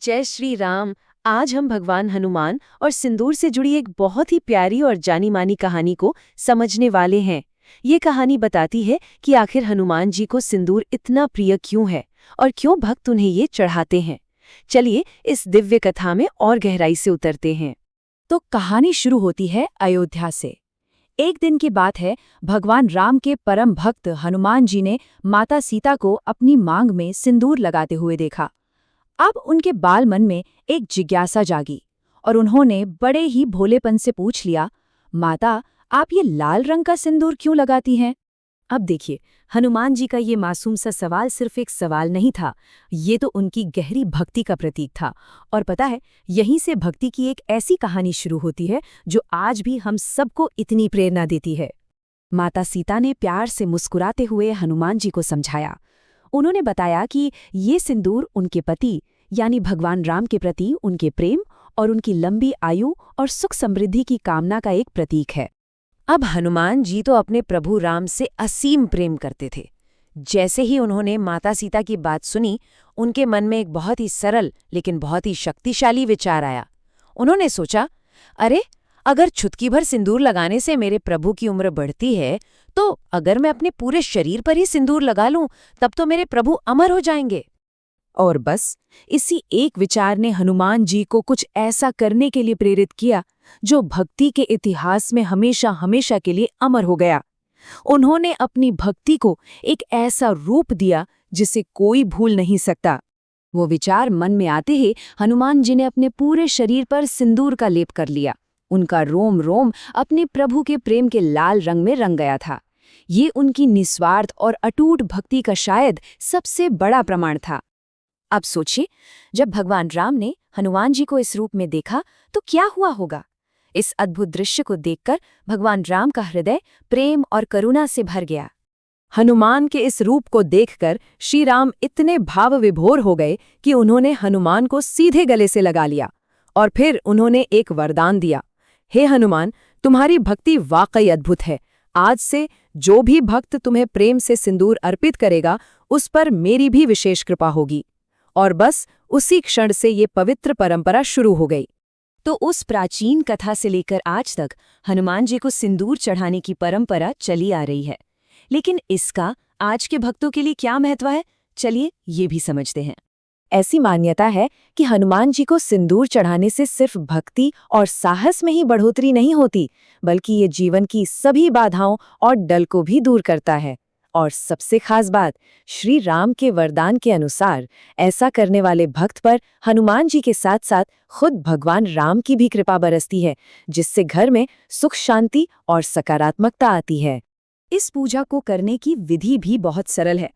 जय श्री राम। आज हम भगवान हनुमान और सिंदूर से जुड़ी एक बहुत ही प्यारी और जानी मानी कहानी को समझने वाले हैं। ये कहानी बताती है कि आखिर हनुमान जी को सिंदूर इतना प्रिय क्यों है और क्यों भक्त उन्हें ये चढ़ाते हैं। चलिए इस दिव्य कथा में और गहराई से उतरते हैं। तो कहानी शुरू होती है अयोध्या से। एक दिन की बात है, भगवान राम के परम भक्त हनुमान जी ने माता सीता को अपनी मांग में सिंदूर लगाते हुए देखा। अब उनके बाल मन में एक जिज्ञासा जागी और उन्होंने बड़े ही भोलेपन से पूछ लिया, माता, आप ये लाल रंग का सिंदूर क्यों लगाती हैं? अब देखिए, हनुमान जी का ये मासूम सा सवाल सिर्फ एक सवाल नहीं था, ये तो उनकी गहरी भक्ति का प्रतीक था। और पता है, यहीं से भक्ति की एक ऐसी कहानी शुरू होती है जो आज भी हम सबको इतनी प्रेरणा देती है। माता सीता ने प्यार से मुस्कुराते हुए हनुमान जी को समझाया। उन्होंने बताया कि ये सिंदूर उनके पति यानी भगवान राम के प्रति उनके प्रेम और उनकी लंबी आयु और सुख समृद्धि की कामना का एक प्रतीक है। अब हनुमान जी तो अपने प्रभु राम से असीम प्रेम करते थे। जैसे ही उन्होंने माता सीता की बात सुनी, उनके मन में एक बहुत ही सरल लेकिन बहुत ही शक्तिशाली विचार आया। उन्होंने सोचा, अरे, अगर चुटकी भर सिंदूर लगाने से मेरे प्रभु की उम्र बढ़ती है, तो अगर मैं अपने पूरे शरीर पर ही सिंदूर लगा लूं, तब तो मेरे प्रभु अमर हो जाएंगे। और बस इसी एक विचार ने हनुमान जी को कुछ ऐसा करने के लिए प्रेरित किया जो भक्ति के इतिहास में हमेशा हमेशा के लिए अमर हो गया। उन्होंने अपनी भक्ति को एक ऐसा रूप दिया जिसे कोई भूल नहीं सकता। वो विचार मन में आते ही हनुमान जी ने अपने पूरे शरीर पर सिंदूर का लेप कर लिया। उनका रोम रोम अपने प्रभु के प्रेम के लाल रंग में रंग गया था। ये उनकी निस्वार्थ और अटूट भक्ति का शायद सबसे बड़ा प्रमाण था। अब सोचिए, जब भगवान राम ने हनुमान जी को इस रूप में देखा तो क्या हुआ होगा। इस अद्भुत दृश्य को देखकर भगवान राम का हृदय प्रेम और करुणा से भर गया। हनुमान के इस रूप को देखकर श्री राम इतने भाव विभोर हो गए कि उन्होंने हनुमान को सीधे गले से लगा लिया और फिर उन्होंने एक वरदान दिया। हे हनुमान, तुम्हारी भक्ति वाकई अद्भुत है। आज से जो भी भक्त तुम्हें प्रेम से सिंदूर अर्पित करेगा, उस पर मेरी भी विशेष कृपा होगी। और बस उसी क्षण से ये पवित्र परंपरा शुरू हो गई। तो उस प्राचीन कथा से लेकर आज तक हनुमान जी को सिंदूर चढ़ाने की परंपरा चली आ रही है। लेकिन इसका आज के भक्तों के लिए क्या महत्व है, चलिए ये भी समझते हैं। ऐसी मान्यता है कि हनुमान जी को सिंदूर चढ़ाने से सिर्फ भक्ति और साहस में ही बढ़ोतरी नहीं होती, बल्कि ये जीवन की सभी बाधाओं और डल को भी दूर करता है। और सबसे खास बात, श्री राम के वरदान के अनुसार ऐसा करने वाले भक्त पर हनुमान जी के साथ साथ खुद भगवान राम की भी कृपा बरसती है, जिससे घर में सुख शांति और सकारात्मकता आती है। इस पूजा को करने की विधि भी बहुत सरल है।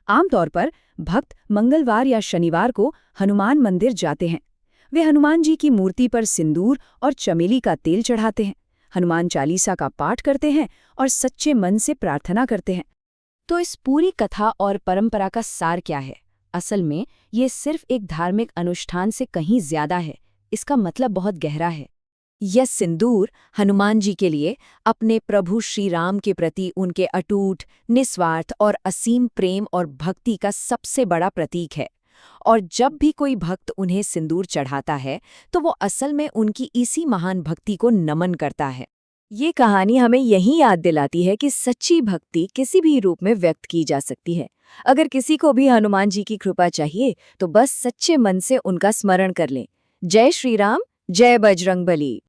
आमतौर पर भक्त मंगलवार या शनिवार को हनुमान मंदिर जाते हैं। वे हनुमान जी की मूर्ति पर सिंदूर और चमेली का तेल चढ़ाते हैं, हनुमान चालीसा का पाठ करते हैं और सच्चे मन से प्रार्थना करते हैं। तो इस पूरी कथा और परंपरा का सार क्या है? असल में ये सिर्फ एक धार्मिक अनुष्ठान से कहीं ज्यादा है। इसका मतलब बहुत गहरा है। यह सिंदूर हनुमान जी के लिए अपने प्रभु श्री राम के प्रति उनके अटूट, निस्वार्थ और असीम प्रेम और भक्ति का सबसे बड़ा प्रतीक है। और जब भी कोई भक्त उन्हें सिंदूर चढ़ाता है, तो वो असल में उनकी इसी महान भक्ति को नमन करता है। ये कहानी हमें यही याद दिलाती है कि सच्ची भक्ति किसी भी रूप में व्यक्त की जा सकती है। अगर किसी को भी हनुमान जी की कृपा चाहिए, तो बस सच्चे मन से उनका स्मरण कर लें। जय श्री राम, जय बजरंगबली।